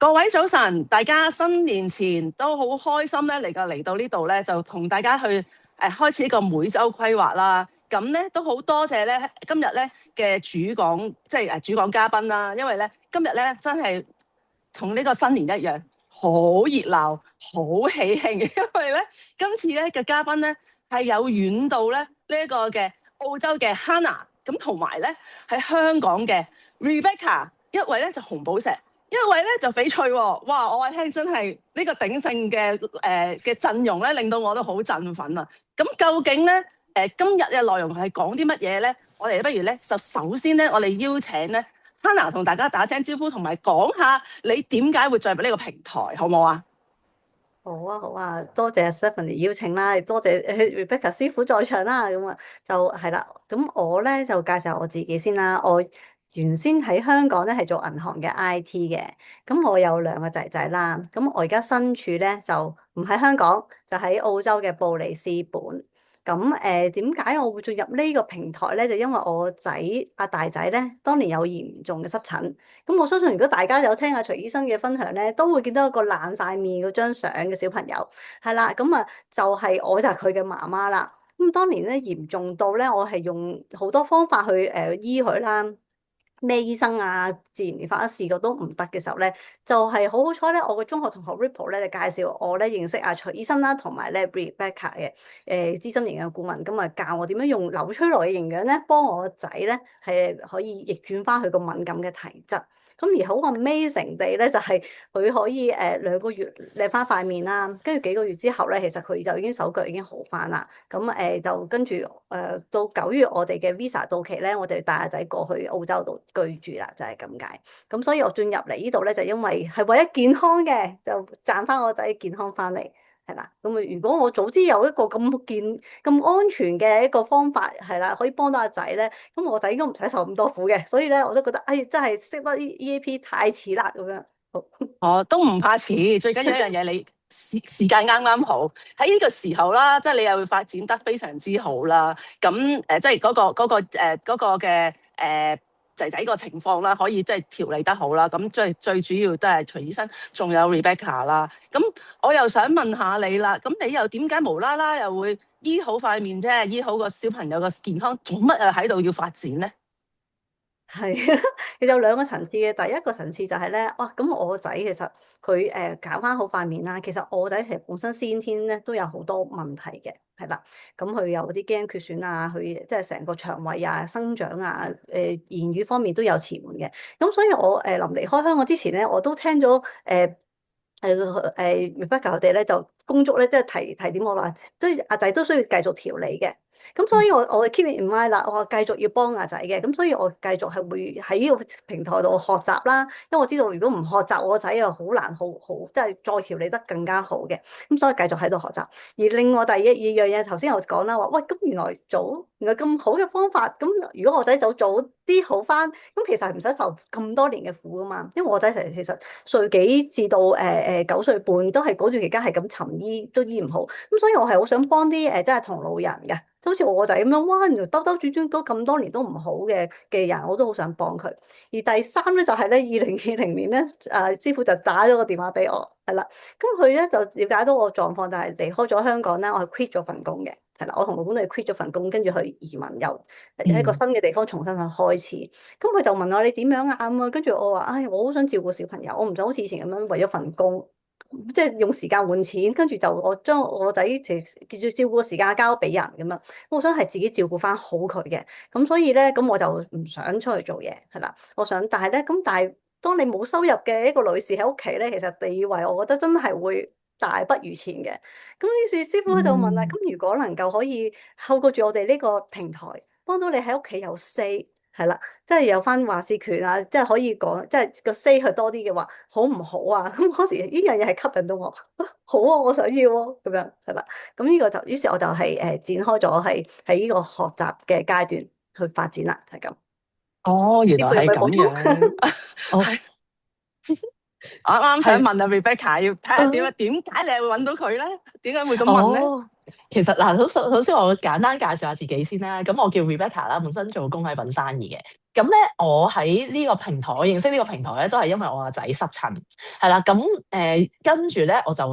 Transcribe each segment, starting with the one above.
各位早晨，大家新年前都好開心咧，嚟到呢度咧，就同大家去開始一個每週規劃啦。咁咧都好多謝咧今日咧嘅主講，即係主講嘉賓啦。因為咧今日咧真係同呢個新年一樣，好熱鬧，好喜慶。因為咧今次咧嘅嘉賓咧係有遠到咧呢一個嘅澳洲嘅 Hannah，咁同埋咧喺香港嘅 Rebecca，一位咧就紅寶石。一位咧就翡翠喎，哇！我話聽真係呢個鼎盛嘅陣容咧，令到我都好振奮啊！咁究竟咧今日嘅內容係講啲乜嘢咧？我哋不如咧就首先咧，我哋邀請咧 Hannah 同大家打聲招呼，同埋講下你點解會進入呢個平台，好唔好啊？好啊，好啊，多謝 Stephanie 邀請啦，多謝Rebecca 師傅在場啦，咁啊就係啦，咁我咧就介紹我自己先啦，我原先喺香港咧係做銀行嘅 IT 嘅，咁我有兩個仔仔啦，咁我而家身處咧就唔喺香港，就喺澳洲嘅布里斯本。咁點解我會進入呢個平台咧？就因為我仔大仔咧，當年有嚴重嘅濕疹。咁我相信如果大家有聽阿徐醫生嘅分享咧，都會見到一個爛晒面嗰張相嘅小朋友，係啦。咁啊我就係佢嘅媽媽啦。咁當年咧嚴重到咧，我係用好多方法去醫佢啦。咩醫生啊、自然療法都試過都唔得嘅時候咧，就係好好彩咧，我個中學同學 Ripple 咧就介紹我咧認識阿徐醫生啦，同埋咧 Rebecca 嘅資深營養顧問，咁啊教我點樣用紐崔萊嘅營養咧，幫我個仔咧係可以逆轉翻佢個敏感嘅體質。咁而好 amazing 地咧，就係、是、佢可以2個月靚翻塊面啦，跟住幾個月之後咧，其實佢就已經手腳已經好翻啦。咁就跟住到9月我哋嘅 visa 到期咧，我哋帶阿仔過去澳洲度居住啦，就係咁解。咁所以我進入嚟呢度咧，就因為係為咗健康嘅，就賺翻我仔健康翻嚟。係啦，咁啊，如果我早知有一個咁安全嘅一個方法，係啦，可以幫到阿仔咧，咁我仔應該唔使受咁多苦嘅，所以咧，我都覺得，哎，真係識得啲 EAP 太似啦，咁樣。好。哦，都唔怕遲，最緊要一樣嘢，你時間啱啱好喺呢個時候啦，即係你又會發展得非常之好啦。咁即係嗰個嘅仔仔個情況啦，可以即係調理得好啦。咁最主要都係徐醫生，仲有 Rebecca 啦。咁我又想問下你啦，咁你又點解無啦啦又會醫好塊面啫？醫好個小朋友個健康，做乜啊喺度要發展咧？係，其實有兩個層次嘅。第一個層次就係咧，哇！咁我個仔其實佢搞翻好塊面啦。其實我個仔其實本身先天咧都有好多問題嘅，係啦。咁佢有啲基因缺損啊，佢即係成個腸胃啊、生長啊、言語方面都有遲緩嘅。咁所以我臨離開香港之前咧，我都聽咗Rebecca 佢哋咧就恭祝咧，即係提點我話，即係阿仔都需要繼續調理嘅。咁所以我 keep it in mind 啦，我繼續要幫阿仔嘅，咁所以我繼續係會喺呢個平台度學習啦。因為我知道如果唔學習，我個仔又好難即係再調理得更加好嘅。咁所以繼續喺度學習。而另外第二樣嘢，頭先我講啦，話喂，咁原來咁好嘅方法，咁如果我仔早啲好翻，咁其實係唔使受咁多年嘅苦噶嘛。因為我仔其實歲幾至到9歲半都係嗰段期間係咁尋醫都醫唔好，咁所以我係好想幫啲真係同路人嘅。就好似我個仔咁樣，哇！原來兜兜轉轉都咁多年都唔好嘅人，我都好想幫佢。而第三咧就係咧，2020年咧，師傅就打咗個電話俾我，係啦。咁佢咧就了解到我狀況，就係離開咗香港啦，我係 quit 咗份工嘅，係啦。我同老公都係 quit 咗份工，跟住去移民，又喺一個新嘅地方重新去開始。咁佢就問我你點樣啊？咁啊，跟住我話，唉，我好想照顧小朋友，我唔想好似以前咁樣為咗份工。即係用時間換錢，跟住就我將我個仔叫做照顧嘅時間交俾人咁樣，我想係自己照顧翻好佢嘅，咁所以咧，咁我就唔想出去做嘢，係啦，我想，但係咧，但係當你冇收入嘅一個女士喺屋企咧，其實地位我覺得真係會大不如前嘅。咁於是師傅就問啦，嗯。咁如果能夠可以透過住我哋呢個平台，幫到你喺屋企有 say。係啦，即係有翻話事權啊，即係可以講，即係個 say 佢多啲嘅話，好唔好啊？咁嗰時呢樣嘢係吸引到我，好啊，我想要喎，咁樣係啦。咁呢個就，於是我就係展開咗係喺呢個學習嘅階段去發展啦，就係咁。哦，原來師傅有係咁咩補充？樣。哦，係我啱啱想係，問啊 Rebecca，要睇下點解你會揾到佢咧？點解會咁問咧？哦，其實嗱，首先我簡單介紹下自己先啦。咁我叫 Rebecca 啦，本身做工藝品生意嘅。咁咧，我喺呢個平台，我認識呢個平台咧，都係因為我個仔濕疹，係啦。咁跟住咧，我就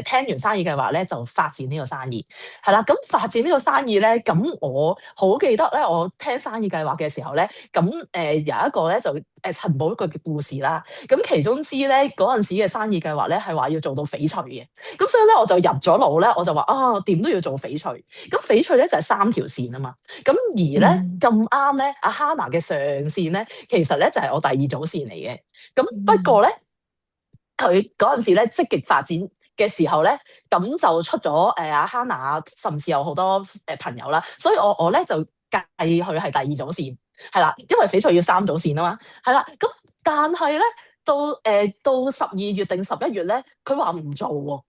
聽完生意計劃咧，就發展呢個生意，係啦。咁發展呢個生意咧，咁我好記得咧，我聽生意計劃嘅時候咧，咁有一個咧就陳寶佢嘅故事啦。咁其中之咧嗰陣時嘅生意計劃咧，係話要做到翡翠嘅。咁所以咧，我就入咗腦咧，我就話啊，點都要做翡翠。咁翡翠咧就係3條線啊嘛。咁而咧咁啱咧，阿 Hannah 嘅上線咧，其實咧就係我第二組線嚟嘅。咁不過咧，佢嗰陣時咧積極發展嘅時候咧，咁就出咗阿 Hannah，甚至有好多朋友啦。所以我咧就計佢係第二組線，係啦，因為翡翠要3組線啊嘛，係啦。咁但係咧到12月定11月咧，佢話唔做喎。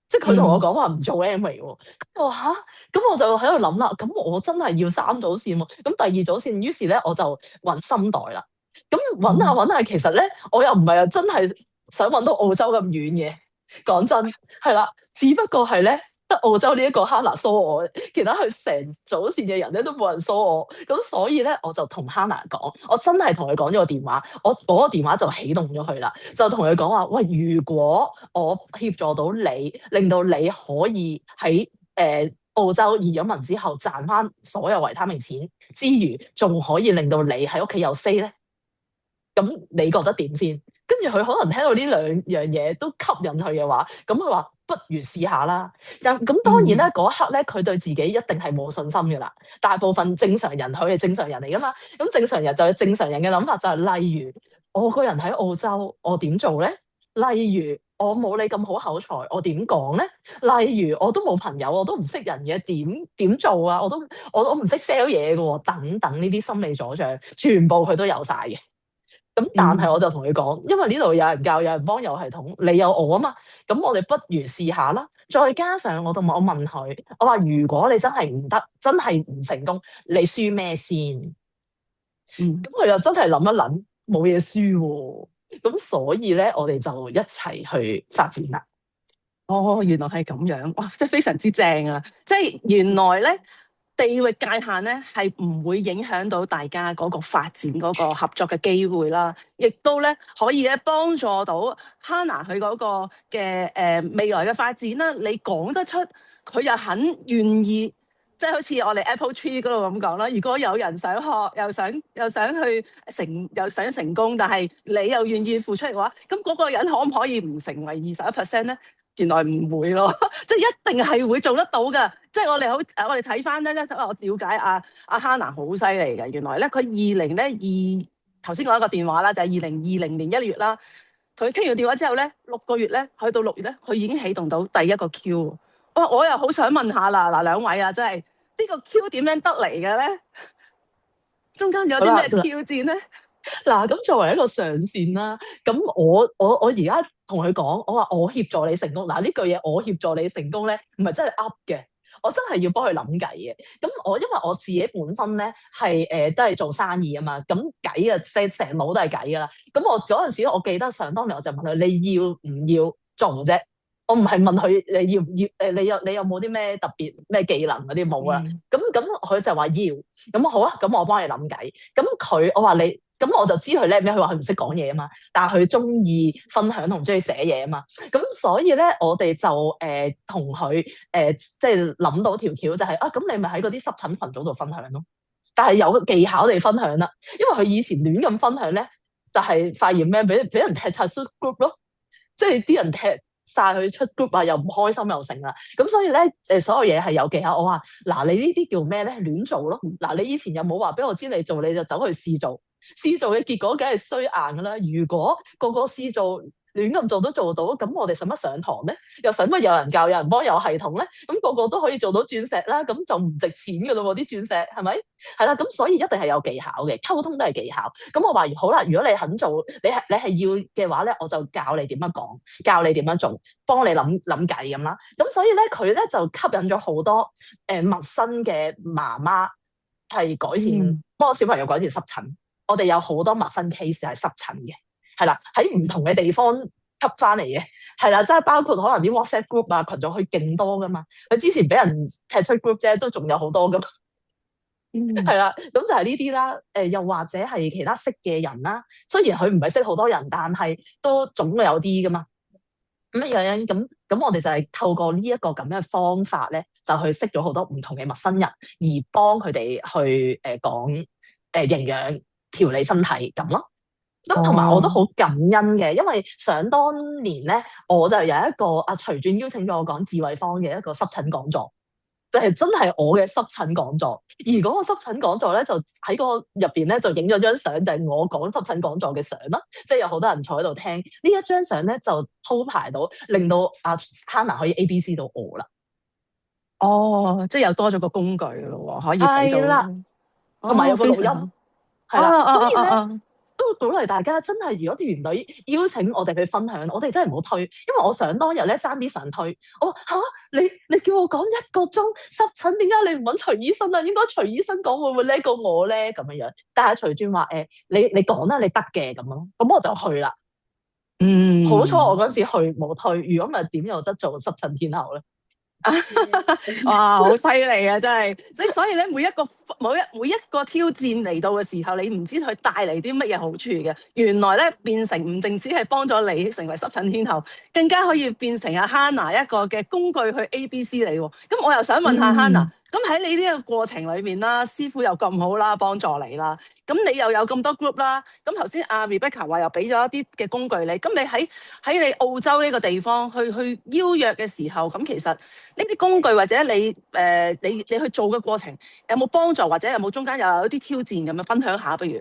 即係佢同我講話唔做 Amway 喎，咁我嚇，咁我就喺度諗啦，咁我真係要3組線喎，咁第二組線，於是咧我就揾深袋啦，咁揾下，其實咧我又唔係啊，真係想揾到澳洲咁遠嘅，講真係啦，只不過係咧得澳洲呢一個 Hannah 疏我，其他佢成組線嘅人咧都冇人疏我，咁所以咧我就同 Hannah 講，我真係同佢講咗個電話，我嗰個電話就啟動咗佢啦，就同佢講話，喂，如果我協助到你，令到你可以喺澳洲移咗民之後賺翻所有維他命錢之餘，仲可以令到你喺屋企有 stay 咧，咁你覺得點先？跟住佢可能聽到呢兩樣嘢都吸引佢嘅話，咁佢話不如試下啦。咁當然咧，嗰一刻咧，佢對自己一定係冇信心嘅啦。大部分正常人，佢係正常人嚟噶嘛。咁正常人就係正常人嘅諗法，就係例如我個人喺澳洲，我點做咧？例如我冇你咁好口才，我點講咧？例如我都冇朋友，我都唔識人嘅，點做啊？我唔識 sell 嘢嘅喎，等等呢啲心理阻障，全部佢都有晒嘅。咁但係我就同佢講，因為呢度有人教，有人幫，有系統，你有我啊嘛，咁我哋不如試下啦。再加上我問佢，我話如果你真係唔得，真係唔成功，你輸咩先？咁佢又真係諗一諗，冇嘢輸喎。咁所以咧，我哋就一齊去發展啦。哦，原來係咁樣，哇！即係非常之正啊！即係原來咧，地域界限咧係唔會影響到大家嗰個發展嗰個合作嘅機會啦，亦都咧可以咧幫助到 Hannah 佢嗰個嘅未來嘅發展啦。你講得出，佢又肯願意，即係好似我哋 Apple Tree 嗰度咁講啦。如果有人想學，又想去又想成功，但係你又願意付出嘅話，咁嗰個人可唔可以唔成為21%咧？原來唔會咯，即係一定係會做得到㗎。即係我哋睇翻咧，我了解阿 Hannah 好犀利嘅。原來咧，佢頭先講一個電話啦，就係2020年1月啦。佢傾完電話之後咧，6個月咧，去到6月咧，佢已經啟動到第一個 Q。我又好想問下啦，嗱兩位啊，真係呢個 Q 點樣得嚟嘅咧？中間有啲咩挑戰咧？嗱，咁作為一個上線啦，咁我而家同佢講，我話我協助你成功。嗱，呢句嘢我協助你成功咧，唔係真係噏嘅，我真係要幫佢諗計嘅。咁因為我自己本身咧係都係做生意啊嘛，咁計啊成腦都係計噶啦。咁我嗰陣時，我記得想當年我就問佢，你要唔要做啫？我唔係問佢你要唔要你有冇啲咩特別咩技能嗰啲冇啦。咁佢就話要，咁好啊，咁我幫你諗計。咁我話你。咁我就知佢叻咩？佢話佢唔識講嘢啊嘛，但係佢中意分享同中意寫嘢啊嘛。咁所以咧，我哋就同佢即係諗到條橋，就係咁你咪喺嗰啲濕疹群組度分享咯。但係有技巧地分享啦，因為佢以前亂咁分享咧，就係發現咩？俾人踢出 group 咯，即係啲人踢晒佢出 group 啊，又唔開心又成啦。咁所以咧所有嘢係有技巧。我話嗱，你呢啲叫咩咧？亂做咯。嗱，你以前又冇話俾我知你做，你就走去試做。試做嘅結果梗係衰硬噶啦！如果個個試做亂咁做都做到，咁我哋使乜上堂咧？又使乜有人教、有人幫、有系統咧？咁個個都可以做到鑽石啦，咁就唔值錢噶咯喎！啲鑽石係咪？係啦，咁所以一定係有技巧嘅，溝通都係技巧。咁我話好啦，如果你肯做，你係要嘅話咧，我就教你點樣講，教你點樣做，幫你諗計咁啦。咁所以咧，佢咧就吸引咗好多陌生嘅媽媽係改善，幫小朋友改善濕疹。我哋有好多陌生 case 係濕疹嘅，係啦，喺唔同嘅地方吸翻嚟嘅，係啦，即係包括可能啲 WhatsApp group 啊，群組佢勁多噶嘛，佢之前俾人踢出 group 啫，都仲有好多噶嘛。嗯，係啦，咁就係呢啲啦。又或者係其他識嘅人啦，雖然佢唔係識好多人，但係都總會有啲噶嘛。咁我哋就係透過呢一個咁樣嘅方法咧，就去識咗好多唔同嘅陌生人，而幫佢哋去講營養調理身體咁咯。咁同埋我都哦，好感恩嘅，因為想當年咧，我就有一個徐轉邀請咗我講智慧坊嘅一個濕疹講座，就係真係我嘅濕疹講座。而嗰個濕疹講座咧，就喺個入邊咧就影咗張相，就係我講濕疹講座嘅相啦。即係有好多人坐喺度聽，呢一張相咧就鋪排到，令到阿 Hannah 可以 ABC 到我啦。哦，即係又多咗個工具咯喎，可以俾到，係啦，同埋哦，有個錄音。非常好，係啦，啊啊所以咧啊啊，都會鼓勵大家真係，如果團隊邀請我哋去分享，我哋真係唔好推，因為我想當日咧爭啲想推，我話你叫我講1個鐘濕疹，點解你唔揾徐醫生啊？應該徐醫生講會唔會叻過我咧咁樣樣？但係徐轉話你講啦，你得嘅咁樣，咁我就去啦。好彩我嗯。嗰陣時去冇推，如果唔係點有得做濕疹天后咧？哇，好犀利啊！真係，所以咧，每一個挑戰嚟到嘅時候，你唔知佢帶嚟啲乜嘢好處嘅。原來咧，變成唔淨止係幫咗你成為濕疹天后，更加可以變成阿 Hannah 一個嘅工具去 ABC 你喎。咁我又想問下 Hannah，嗯咁喺你呢個過程裏面啦，師傅又咁好啦，幫助你啦，咁你又有咁多 group 啦，咁頭先阿 Rebecca 話又俾咗一啲嘅工具你，咁你喺你澳洲呢個地方去邀約嘅時候，咁其實呢啲工具或者你去做嘅過程有冇幫助，或者有冇中間又有一啲挑戰咁樣分享下，不如？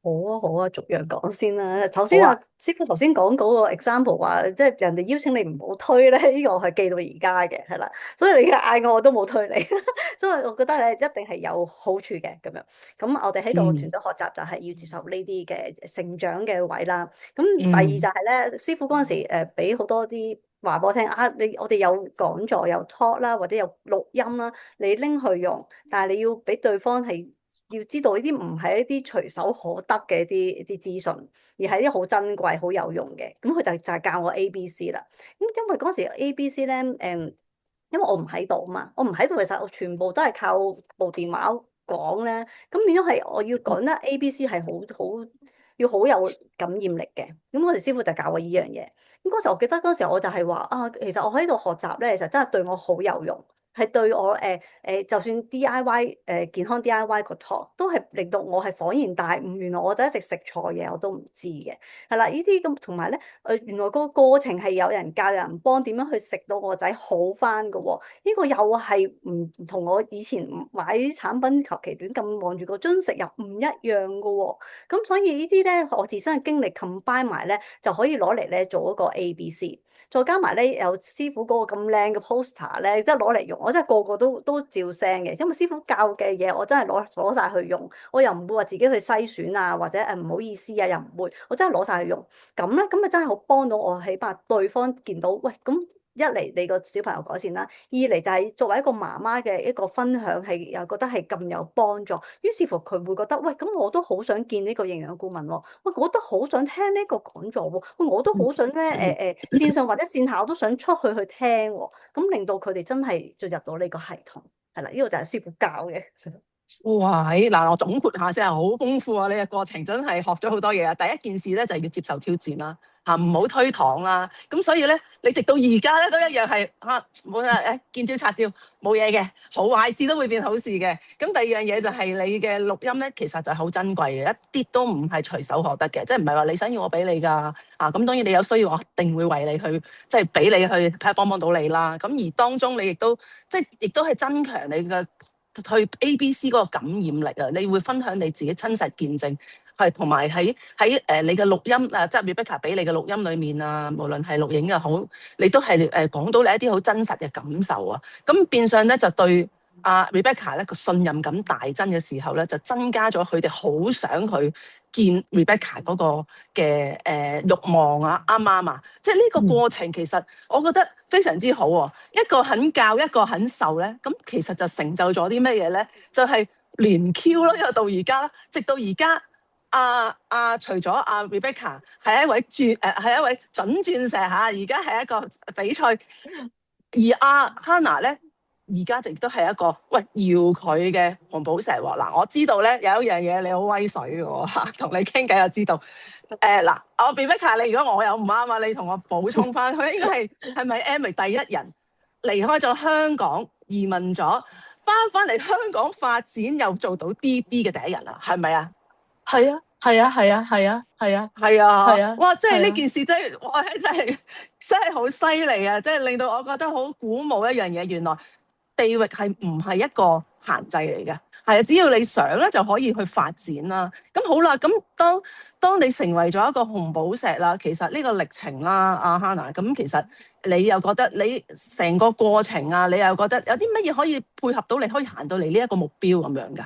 好啊，好啊，逐樣講先啦。首好啊，先師傅頭先講嗰個 example 話，即係人哋邀請你唔好推咧，呢個我係記到而家嘅，係啦。所以你嘅嗌我都冇推你，所以我覺得咧一定係有好處嘅咁樣。咁我哋喺個團嗯隊學習就係要接受呢啲嘅成長嘅位啦。咁第二就嗯係咧，師傅嗰陣時俾好多啲話俾我聽啊，我哋有講座有 talk 啦，或者有錄音啦，你拎去用，但係你要俾對方係。要知道呢啲唔係一啲隨手可得嘅一啲資訊，而係一啲好珍貴、好有用嘅。咁佢就係教我 ABC 啦。咁因為嗰時 ABC 咧，因為我唔喺度嘛，我唔喺度，其實我全部都係靠部電話講咧。咁變咗係我要講得 ABC 係要好有感染力嘅。咁嗰時師傅就教我呢樣嘢。咁嗰時我記得嗰時我就係話啊，其實我喺度學習咧，其實真係對我好有用。係對我就算 D.I.Y. 健康 D.I.Y. 個 talk 都係令到我係恍然大悟，原來我就一直食錯嘢我都唔知嘅，係啦，呢啲咁同埋咧原來個過程係有人教有人幫點樣去食到我個仔好翻嘅喎，呢個又係唔同我以前買啲產品求其亂咁望住個樽食又唔一樣嘅喎，咁所以呢啲咧我自身嘅經歷 combine 埋咧就可以攞嚟咧做一個 ABC。再加埋咧，有師傅嗰個咁靚嘅 poster 咧，即係攞嚟用，我真係個個都照聲嘅，因為師傅教嘅嘢，我真係攞晒去用，我又唔會話自己去篩選啊，或者唔好意思啊，又唔會，我真係攞晒去用。咁咧，咁啊真係好幫到我，起碼對方見到，喂，咁一嚟你個小朋友改善啦，二嚟就係作為一個媽媽嘅一個分享，係又覺得係咁有幫助。於是乎佢會覺得，喂，咁我都好想見呢個營養顧問喎，喂，我都好想聽呢個講座喎，喂，我都好想咧線上或者線下我都想出去聽喎，咁令到佢哋真係進入到呢個系統，係啦，呢個就係師傅教嘅。哇！嗱，我總括下先啊，好豐富啊！你嘅過程真係學咗好多嘢啊。第一件事咧就係要接受挑戰啦，唔好推搪啦。咁所以咧，你直到而家咧都一樣係冇見招拆招，冇嘢嘅，好壞事都會變好事嘅。咁第二樣嘢就係你嘅錄音咧，其實就係好珍貴嘅，一啲都唔係隨手可得嘅，即係唔係話你想要我俾你㗎咁當然你有需要，我一定會為你去即係俾你去睇下幫唔幫到你啦。咁而當中你亦都係增強你嘅。去 ABC 嗰個感染力啊！你會分享你自己親實見證，係同埋喺你嘅錄音即係 Rebecca 俾你嘅錄音裏面啊，無論係錄影又好，你都係講到你一啲好真實嘅感受啊！咁變相咧就對Rebecca 咧個信任感大增嘅時候咧，就增加咗佢哋好想去見 Rebecca 嗰個嘅慾望啊！啱唔啱啊？即係呢個過程其實我覺得非常之好喎，一個肯教，一個肯受咧，咁其實就成就咗啲乜嘢咧？就係連 Q 咯，因為到而家，直到而家，除咗Rebecca 係一位係一位準鑽石嚇，而家係一個比賽，而Hannah 咧而家亦都係一個喂搖佢嘅紅寶石喎。嗱，我知道咧有一樣嘢你好威水嘅喎嚇，同你傾偈就知道。嗱，我 Rebecca，你如果我有唔啱啊，你同我補充翻，佢應該係咪 Emily 第一人離開咗香港移民咗，翻嚟香港發展又做到 DB 嘅第一人啊？係咪啊？係啊，係啊，係啊，係啊，係啊，係啊，係啊，哇！即係呢係啊，件事我睇真係好犀利啊！即係令到我覺得好鼓舞一樣嘢，原來地域係唔係一個限制嚟嘅，係啊，只要你想咧就可以去發展啦。咁好啦，咁當你成為咗一個紅寶石啦，其實呢個歷程啦，阿 Hannah，咁其實你又覺得你成個過程啊，你又覺得有啲乜嘢可以配合到你可以行到嚟呢一個目標咁樣㗎？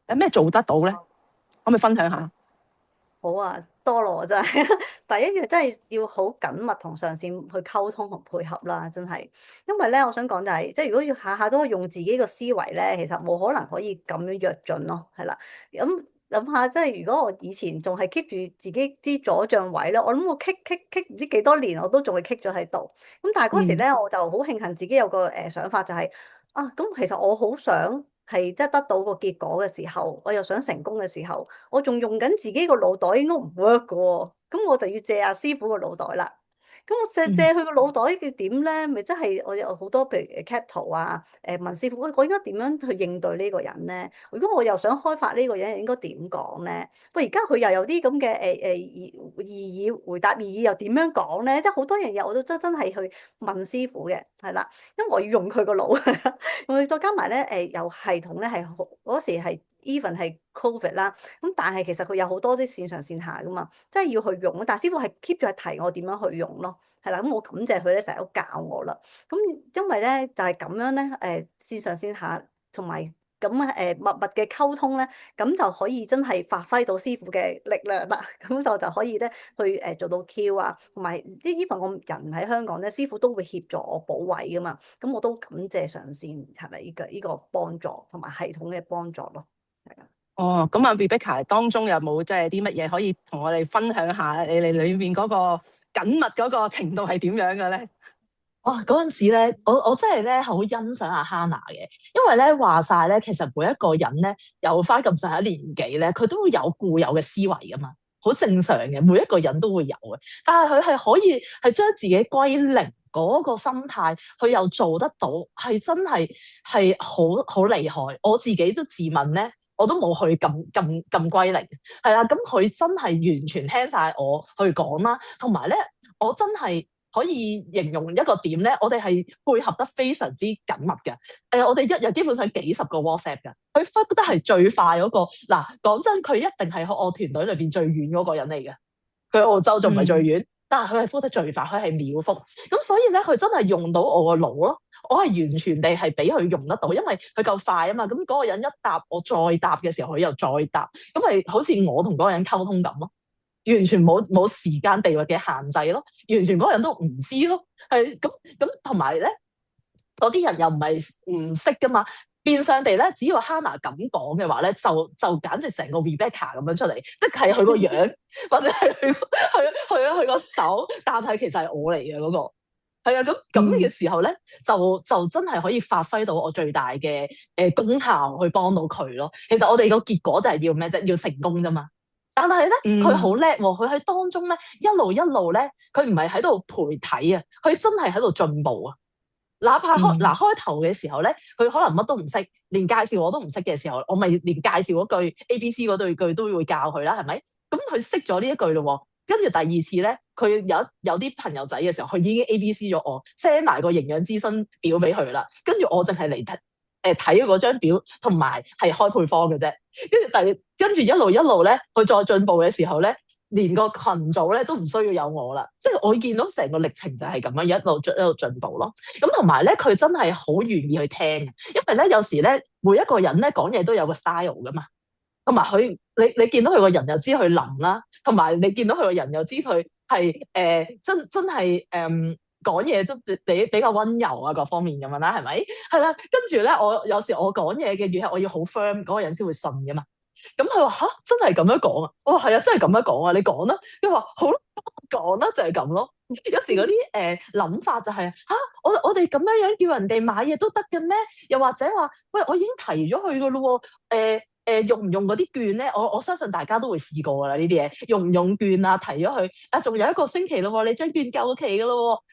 有咩做得到咧？可唔可以分享下？好啊，多謝真係第一樣真係要好緊密同上線去溝通同配合啦，真係。因為咧，我想講就係、即係如果要下下都可以用自己個思維咧，其實冇可能可以咁樣躍進咯，係啦。咁諗下，即係如果我以前仲係 keep 住自己啲左帳位咧，我諗我 kick 唔知幾多年，我都仲係 kick 咗喺度。咁但係嗰時咧，我就好慶幸自己有個想法、就係，就係啊，咁其實我好想。係即係得到個結果嘅時候，我又想成功嘅時候，我仲用緊自己個腦袋應該唔 work 嘅喎，咁我就要借阿師傅個腦袋啦。咁我借佢個腦袋要點咧？咪即係我有好多譬如 cap 圖啊，問師傅，喂，我應該點樣去應對呢個人咧？如果我又想開發呢個人，應該點講咧？喂，而家佢又有啲咁嘅回答異議，又點樣講咧？即係好多樣嘢我都真係去問師傅嘅，係啦，因為我要用佢個腦，我再加埋咧有系統咧係好嗰時係 even 係 covid 啦，咁但係其實佢有好多啲線上線下噶嘛，即係要去用。但係師傅係 keep 住係提我點樣去用咯，係啦。咁我感謝佢咧，成日都教我啦。咁因為咧就係咁樣咧，線上線下同埋咁密密嘅溝通咧，咁就可以真係發揮到師傅嘅力量啦。咁就可以咧去做到 Q 啊，同埋啲 even 我人喺香港咧，師傅都會協助我補位噶嘛。咁我都感謝上線係咪呢個幫助同埋系統嘅幫助咯，係啊。哦，咁啊 Rebecca 當中有冇即係啲乜嘢可以同我哋分享下你哋裏面嗰個緊密嗰個程度係點樣嘅咧？哇！嗰陣時咧，我真係咧好欣賞阿 Hannah 嘅，因為咧話晒咧，其實每一個人咧有翻咁上下年紀咧，佢都會有固有嘅思維噶嘛，好正常嘅，每一個人都會有嘅。但係佢係可以係將自己歸零嗰個心態，佢又做得到，係真係好厲害。我自己都自問咧，我都冇去咁歸零，係啦。咁佢真係完全聽晒我去講啦，同埋咧，我真係。可以形容一個點咧，我哋係配合得非常之緊密嘅。我哋一日基本上幾十個 WhatsApp 嘅，佢覆得係最快嗰個。嗱，講真，佢一定係喺我團隊裏邊最遠嗰個人嚟嘅。佢喺澳洲仲唔係最遠，但係佢係覆得最快，佢係秒覆。咁所以咧，佢真係用到我個腦咯。我係完全地係俾佢用得到，因為佢夠快啊嘛。咁嗰個人一答，我再答嘅時候，佢又再答，咁係好似我同嗰個人溝通咁咯。完全冇時間地域嘅限制咯，完全嗰個人都唔知咯，係咁，同埋咧，嗰啲人又唔係唔識噶嘛，變相地咧，只要 Hannah 咁講嘅話咧，就簡直成個 Rebecca 咁樣出嚟，即係佢個樣或者係佢個手，但係其實係我嚟嘅嗰個，係啊，咁嘅時候咧，就真係可以發揮到我最大嘅功效去幫到佢咯。其實我哋個結果就係要咩啫？要成功啫嘛。但係咧，佢好叻喎！佢喺當中咧，一路咧，佢唔係喺度陪睇啊，佢真係喺度進步啊！哪怕開頭嘅時候咧，佢可能乜都唔識，連介紹我都唔識嘅時候，我咪連介紹嗰句 ABC 嗰對句都會教佢啦，係咪？咁佢識咗呢一句咯，跟住第二次咧，佢有啲朋友仔嘅時候，佢已經 ABC 咗我 send 埋個營養諮詢表俾佢啦，跟住我淨係嚟睇嗰張表，同埋係開配方嘅啫。跟住一路咧，佢再進步嘅時候咧，連個群組咧都唔需要有我啦。即係我見到成個歷程就係咁樣一路進步咯。咁同埋咧，佢真係好願意去聽，因為咧有時咧每一個人咧講嘢都有個 style 噶嘛。同埋你見到佢個人又知佢腍啦，同埋你見到佢個人又知佢係真係講嘢都比較溫柔啊，各方面咁樣啦，係咪？係啦，跟住咧，我有時我講嘢嘅語氣，我要好 firm，嗰個人先會信噶嘛。咁佢話吓，真係咁樣講啊？我話係啊，真係咁樣講啊，你講啦。佢話好講啦，就係咁咯。有時嗰啲諗法就係吓，我哋咁樣叫人哋買嘢都得嘅咩？又或者話，喂，我已經提咗佢噶咯喎，用唔用嗰啲券咧？我相信大家都會試過噶啦呢啲嘢，用唔用券啊？提咗佢啊，仲有一個星期咯喎，你張券夠期噶咯喎。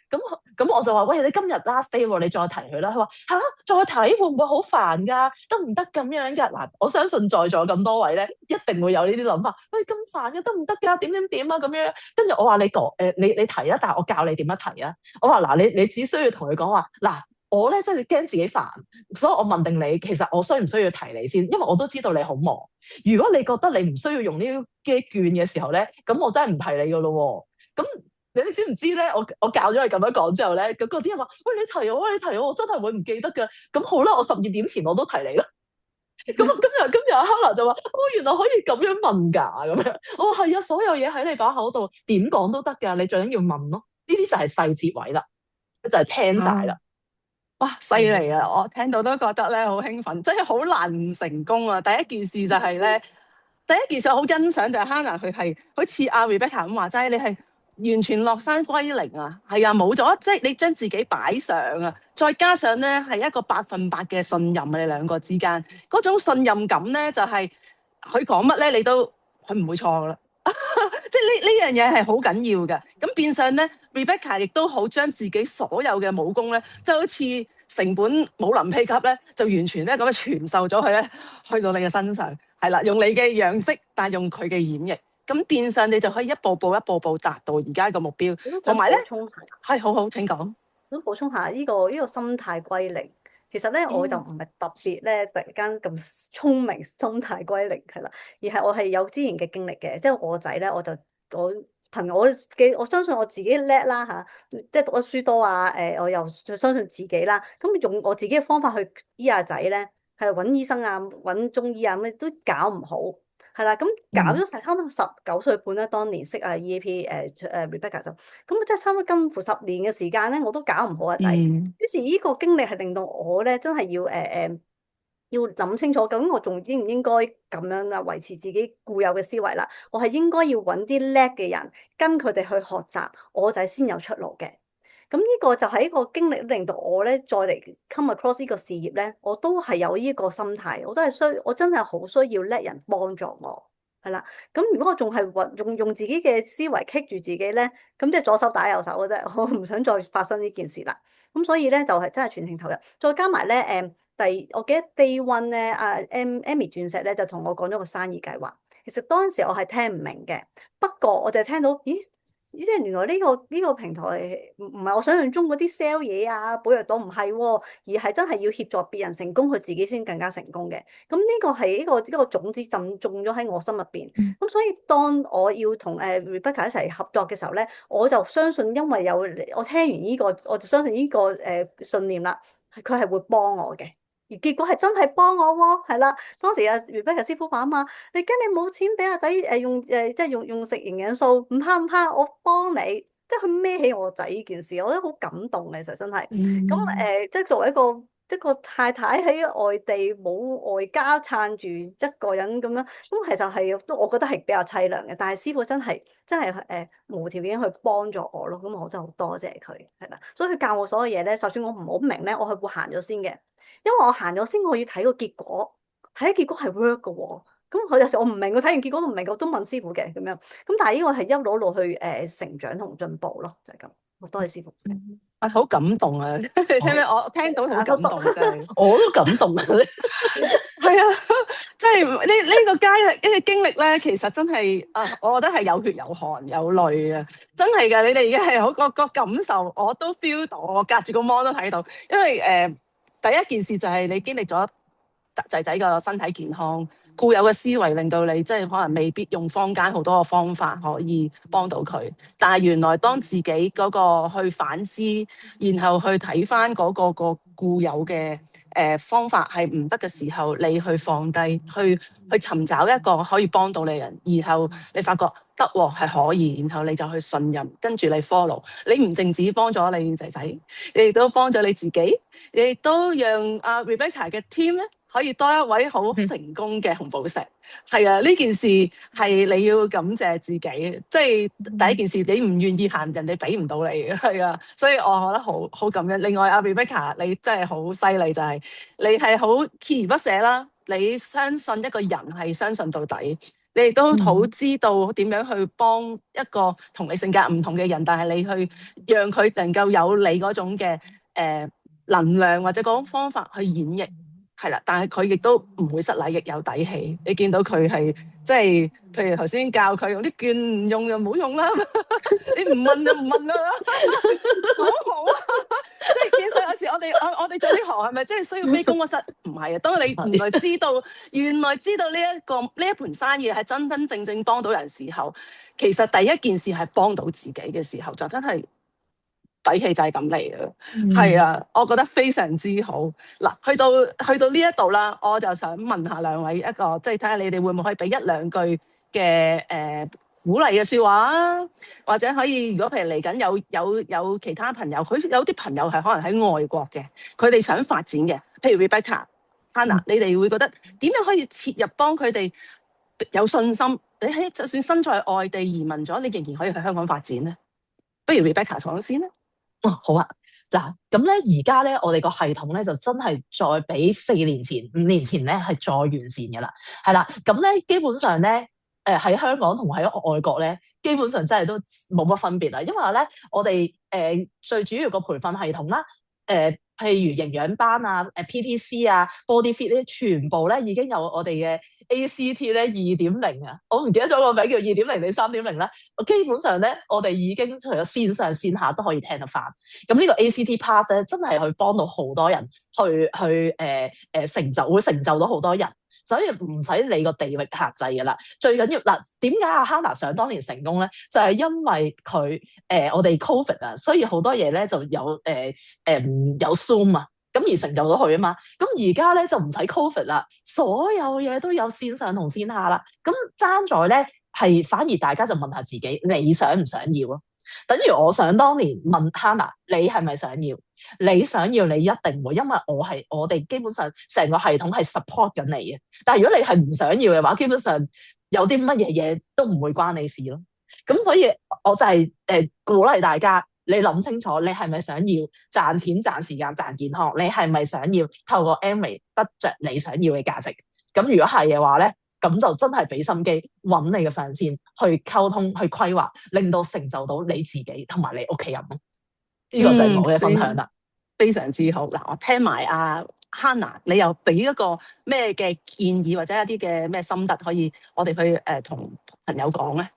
咁我就話，喂，你今日 last day 喎，你再提佢啦。佢話嚇，再提會唔會好煩㗎？得唔得咁樣㗎？嗱，我相信在座咁多位咧，一定會有呢啲諗法。喂，咁煩嘅得唔得㗎？點啊咁樣？跟住我話你講，你提啊，但係我教你點樣提啊。我話嗱，你只需要同佢講話嗱。我咧真係驚自己煩，所以我問定你，其實我需唔需要提你先？因為我都知道你好忙。如果你覺得你唔需要用呢啲券嘅時候咧，咁我真係唔提你噶咯喎。咁你哋知唔知咧？我教咗你咁樣講之後咧，咁嗰啲人話：喂，你提我，我真係會唔記得㗎。咁好啦，我12點前我都提你啦。咁今日阿 Hannah 就話：哦，原來可以咁樣問㗎，咁樣。我話係啊，所有嘢喺你把口度點講都得㗎，你最緊要問咯。呢啲就係細節位啦，就係聽晒啦。哇，犀利啊！我聽到都覺得咧好興奮，真係好難唔成功啊！第一件事就係咧，第一件事我好欣賞就係 Hannah 佢係好似阿 Rebecca 咁話齋，你係完全落山歸零啊，係啊，冇咗即係你將自己擺上啊，再加上咧係一個100%嘅信任啊，你兩個之間嗰種信任感咧就係佢講乜咧，佢唔會錯噶啦。即係呢樣嘢係好緊要嘅，咁變相咧 Rebecca 亦都好將自己所有嘅武功咧，就好似成本武林秘笈咧，就完全咧咁樣傳授咗佢咧，去到你嘅身上，係啦，用你嘅樣式，但係用佢嘅演繹，咁變相你就可以一步步達到而家個目標，同埋咧係好，請講。想補充下呢個心態歸零。其實咧，我就唔係特別咧，突然間咁聰明，心態歸零係啦，而係我係有之前嘅經歷嘅，即係我個仔咧，我憑我相信我自己叻啦嚇，即係讀得書多啊，我又相信自己啦，咁用我自己嘅方法去醫阿仔咧，係揾醫生啊，揾中醫啊，咩都搞唔好。係啦，咁搞咗成差唔多19歲半啦，當年識啊 EAP Rebecca 就，咁即係差唔多近乎10年嘅時間咧，我都搞唔好阿仔。於是呢個經歷係令到我咧真係要諗清楚，究竟我仲應唔應該咁樣啊維持自己固有嘅思維啦？我係應該要揾啲叻嘅人跟佢哋去學習，我仔先有出路嘅。咁呢個就係一個經歷，令到我咧再嚟 come across 呢個事業咧，我都係有呢個心態，我真係好需要叻人幫助我，係啦。咁如果我仲係用自己嘅思維棘住自己咧，咁即係左手打右手嘅啫，我唔想再發生呢件事啦。咁所以咧就係真係全程投入，再加埋咧我記得 day one 咧，Amy 鑽石咧就同我講咗個生意計劃。其實當時我係聽唔明嘅，不過我就係聽到，咦？即係原來呢個平台唔係我想象中嗰啲 sell 嘢啊，寶藥黨唔係喎，而係真係要協助別人成功，佢自己先更加成功嘅。咁呢個係一個種子種咗喺我心入邊。咁所以當我要同Rebecca 一齊合作嘅時候咧，我就相信，因為我聽完呢個，我就相信呢個信念啦，佢係會幫我嘅。而結果係真係幫我喎，係啦。當時阿 Rebecca 師傅話啊嘛，你驚你冇錢俾阿仔用即係用食營養素，唔怕，我幫你，即係佢孭起我仔呢件事，我覺得好感動嘅，其實真係。咁即係作為一個太太喺外地冇外家撐住一個人咁樣，咁其實係都我覺得係比較凄涼嘅。但係師傅真係無條件去幫助我咯，咁我真係好多謝佢，係啦。所以佢教我所有嘢咧，就算我唔好明咧，我係會行咗先嘅。因為我行咗先，我要睇個結果，睇結果係 work 嘅喎。咁有時我唔明，我睇完結果都唔明，我都問師傅嘅咁樣。咁但係呢個係一路去成長同進步咯，就係咁。好多謝師傅。好感動啊！聽咩？我聽到好感動真係，我都感動啊！係啊，即係呢個經歷咧，其實真係我覺得係有血有汗有淚啊！真係㗎，你哋而家係好個感受，我都 feel 到，我隔住個 mon 都睇到，因為第一件事就係你經歷咗仔仔個身體健康，固有嘅思維令到你即係可能未必用坊間好多嘅方法可以幫到佢，但係原來當自己嗰個去反思，然後去睇翻嗰個固有嘅方法係唔得嘅時候，你去放低，去尋找一個可以幫到你嘅人，然後你發覺得喎係可以，然後你就去信任，跟住你 follow， 你唔淨止幫咗你仔仔，你亦都幫咗你自己，你亦都讓阿 Rebecca 嘅 team 咧可以多一位好成功嘅紅寶石。係啊，呢件事係你要感謝自己，即係第一件事，你唔願意行，人哋俾唔到你嘅，係啊，所以我覺得好感恩。另外阿 Rebecca，你真係好犀利，就係你係好鍥而不捨啦，你相信一個人係相信到底。你亦都好知道點樣去幫一個同你性格唔同嘅人，但係你去讓佢能夠有你嗰種嘅能量或者嗰種方法去演繹，係啦。但係佢亦都唔會失禮，亦有底氣。你見到佢係即係，譬如頭先教佢用啲券唔用就唔好用啦，你唔問就唔問啦，好好啊！即係變相有時我哋做呢行係咪真係需要卑躬屈膝？唔係啊，當你原來知道呢一盤生意係真真正正幫到人時候，其實第一件事係幫到自己嘅時候，就真係底氣就係咁嚟嘅。係啊，我覺得非常之好。嗱，去到呢一度啦，我就想問下兩位一個，即係睇下你哋會唔會可以俾一兩句嘅鼓勵嘅説話啊，或者可以，如果譬如嚟緊有其他朋友，佢有啲朋友係可能喺外國嘅，佢哋想發展嘅，譬如 Rebecca、Hannah，你哋會覺得點樣可以切入幫佢哋有信心？你就算身在外地移民咗，你仍然可以去香港發展咧。不如 Rebecca 講先啦。好啊。嗱，咁咧而家咧，我哋個系統咧就真係再比4年前、5年前咧係再完善嘅啦，係啦。咁咧基本上咧，喺香港同喺外國咧，基本上真係都冇乜分別啦。因為咧，我哋最主要個培訓系統啦，譬如營養班啊、PTC 啊、Body Fit 咧，全部咧已經有我哋嘅 ACT 咧2.0啊，我唔記得咗個名叫2.0定3.0啦。基本上咧，我哋已經除咗線上線下都可以聽得翻。咁呢個 ACT Pass 咧，真係去幫到好多人去會成就到好多人。所以唔使理個地域限制㗎啦，最緊要嗱，點解阿 Hannah 想當年成功咧？就係因為佢我哋 Covid 啊，所以好多嘢咧就有有 Zoom 啊，咁而成就到佢啊嘛。咁而家咧就唔使 Covid 啦，所有嘢都有線上同線下啦。咁爭在咧係反而大家就問下自己，你想唔想要咯？等於我想當年問 Hannah，你係咪想要？你想要，你一定會，因為我哋基本上成個系統係 support 緊你嘅。但係如果你係唔想要嘅話，基本上有啲乜嘢嘢都唔會關你事咯。咁所以我就係鼓勵大家，你諗清楚，你係咪想要賺錢、賺時間、賺健康？你係咪想要透過 Amway 得着你想要嘅價值？咁如果係嘅話咧，咁就真係俾心機揾你嘅上線去溝通、去規劃，令到成就到你自己同埋你屋企人咯。呢個就係我嘅分享啦。非常之好。嗱，我聽埋阿 Hannah，你又俾一個咩嘅建議或者一啲嘅咩心得，可以我哋去同朋友講咧？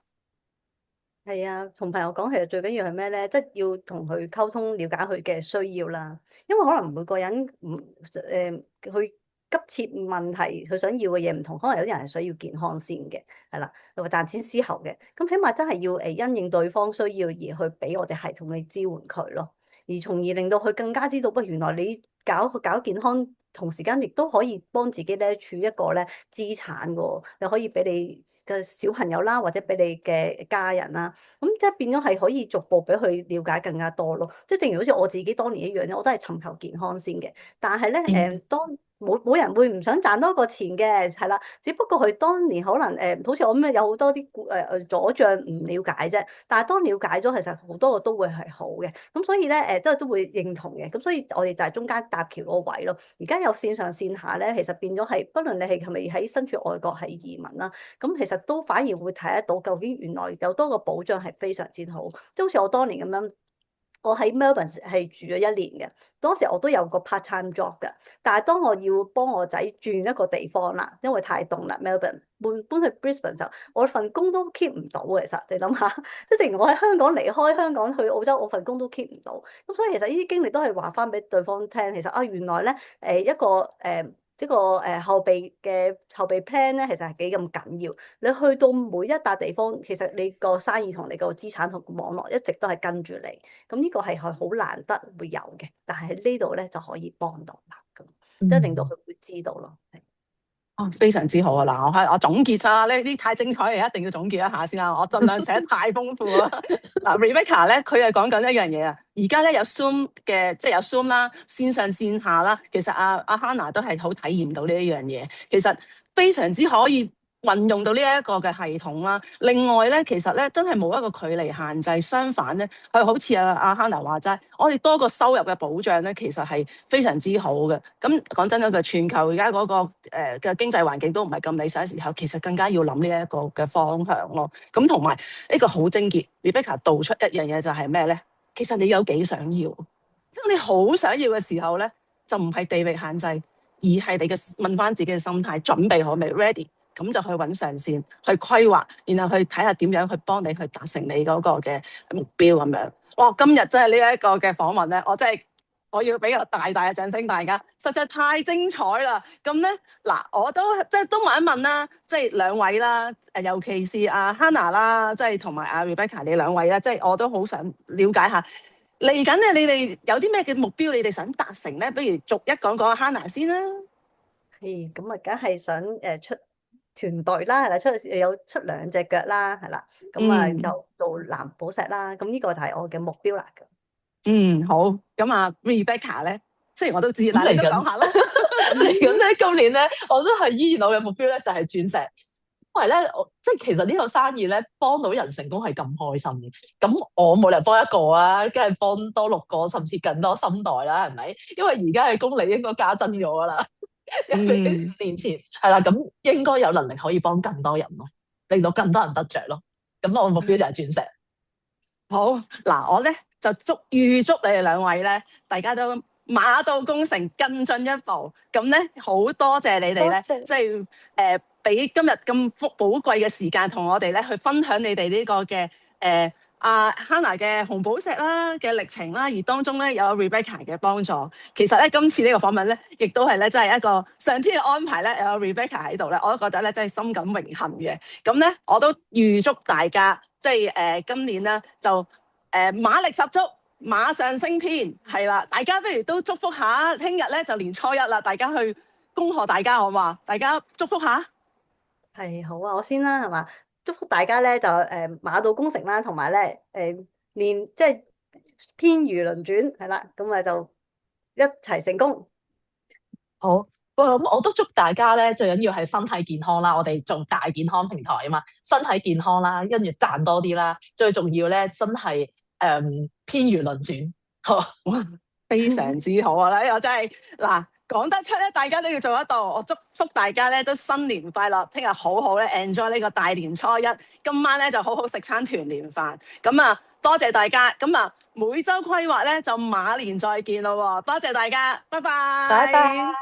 係啊，同朋友講其實最緊要係咩咧？即係要同佢溝通，了解佢嘅需要啦。因為可能每個人佢急切問題佢想要嘅嘢唔同，可能有啲人係需要健康先嘅，係啦，又或賺錢之後嘅。咁起碼真係要因應對方需要而去俾我哋系統去支援佢咯。而從而令到佢更加知道，不原來你搞健康，同時間亦都可以幫自己咧儲一個咧資產嘅喎，你可以俾你嘅小朋友啦，或者俾你嘅家人啦，咁即係變咗係可以逐步俾佢了解更加多咯。即係正如好似我自己當年一樣咧，我都係尋求健康先嘅，但係咧當冇人會唔想賺多個錢嘅，係啦。只不過佢當年可能好似我咁樣有好多啲阻障唔了解啫。但係當了解咗，其實好多個都會係好嘅。咁所以咧都會認同嘅。咁所以我哋就係中間搭橋嗰個位咯。而家有線上線下咧，其實變咗係，不論你係咪喺身處外國係移民啦，咁其實都反而會睇得到究竟原來有多個保障係非常之好。即係好似我當年咁樣。我喺 Melbourne 係住咗1年嘅，當時我都有個 part time job 㗎。但係當我要幫我仔轉一個地方啦，因為太凍啦 Melbourne 搬去 Brisbane 就我份工都 keep 唔到嘅。其實你諗下，即係正如我喺香港離開香港去澳洲，我份工都 keep 唔到。咁所以其實呢啲經歷都係話翻俾對方聽，其實原來咧一個後備 plan 咧，其實係幾咁緊要。你去到每一笪地方，其實你個生意同你個資產同網絡一直都係跟住你。咁呢個係好難得會有嘅，但係呢度咧就可以幫到啦，咁即係令到佢會知道咯。哦，非常之好啊！嗱，我總結啦，呢啲太精彩嘅，一定要總結一下先啦。我盡量寫得太豐富啦。嗱，Rebecca 咧，佢係講緊一樣嘢啊。而家咧有 Zoom 嘅，即係有 Zoom 啦，線上線下啦。其實阿 Hannah 都係好體驗到呢一樣嘢，其實非常之可以運用到呢一個嘅系統啦。另外咧，其實咧真係冇一個距離限制，相反咧，係好似阿 Hannah 話齋，我哋多個收入嘅保障咧，其實係非常之好嘅。咁講真嗰句，全球而家嗰個嘅經濟環境都唔係咁理想嘅時候，其實更加要諗呢一個嘅方向咯。咁同埋呢個好精結，Rebecca 道出一樣嘢就係咩咧？其實你有幾想要，即係你好想要嘅時候咧，就唔係地域限制，而係你嘅問翻自己嘅心態，準備好未 ready？咁就去揾上線，去規劃，然後去睇下點樣去幫你去達成你嗰個嘅目標咁樣。哇！今日真係呢一個嘅訪問咧，我要俾個大大嘅掌聲大家，實在太精彩啦！咁咧嗱，我都問一問啦，即係兩位啦，尤其是阿 Hannah 啦，即係同埋阿 Rebecca 你兩位啦，即係我都好想了解下嚟緊咧，你哋有啲咩嘅目標，你哋想達成咧？不如逐一講講阿 Hannah 先啦。咁啊，梗係想出團隊啦，係啦，有出兩隻腳啦，係啦，咁啊就做藍寶石啦，咁呢個就係我嘅目標啦。好，咁啊 Rebecca 咧，雖然我都知，但係你都講下啦。嚟緊咧，今年咧，我都係依然我嘅目標咧，就係鑽石。因為咧，即係其實呢個生意咧，幫到人成功係咁開心嘅。咁我冇理由幫一個啊，梗係幫多6個，甚至更多心袋啦，係咪？因為而家嘅公里應該加增咗噶啦，因為5年前係啦，咁應該有能力可以幫更多人咯，令到更多人得着咯。咁我目標就係鑽石。好嗱，我咧就預祝你哋兩位咧，大家都馬到功成，更進一步。咁咧好多謝你哋咧，即係俾今日咁寶貴嘅時間同我哋咧去分享你哋呢個嘅阿 Hannah 嘅紅寶石啦嘅歷程啦，而當中咧有 Rebecca 嘅幫助。其實咧今次呢個訪問咧，亦都係咧真係一個上天嘅安排咧，有 Rebecca 喺度咧，我都覺得咧真係深感榮幸嘅。咁咧我都預祝大家即係今年咧就馬力十足，馬上升篇係啦。大家不如都祝福下，聽日咧就年初一啦，大家去恭賀大家好嘛？大家祝福下。係好啊，我先啦，係嘛？祝福大家咧就馬到功成啦，同埋咧即係偏如輪轉係啦，咁啊就一齊成功。好，咁我都祝大家咧，最緊要係身體健康啦。我哋做大健康平台啊嘛，身體健康啦，跟住賺多啲啦。最重要咧，真係偏如輪轉。好，哇，非常之好啊！呢個真係嗱。講得出咧，大家都要做得到。我祝福大家咧都新年快樂，聽日好好咧 enjoy 呢個大年初一。今晚咧就好好食餐團年飯。咁啊，多謝大家。咁啊，每周規劃咧就馬年再見咯。多謝大家，拜拜。拜拜。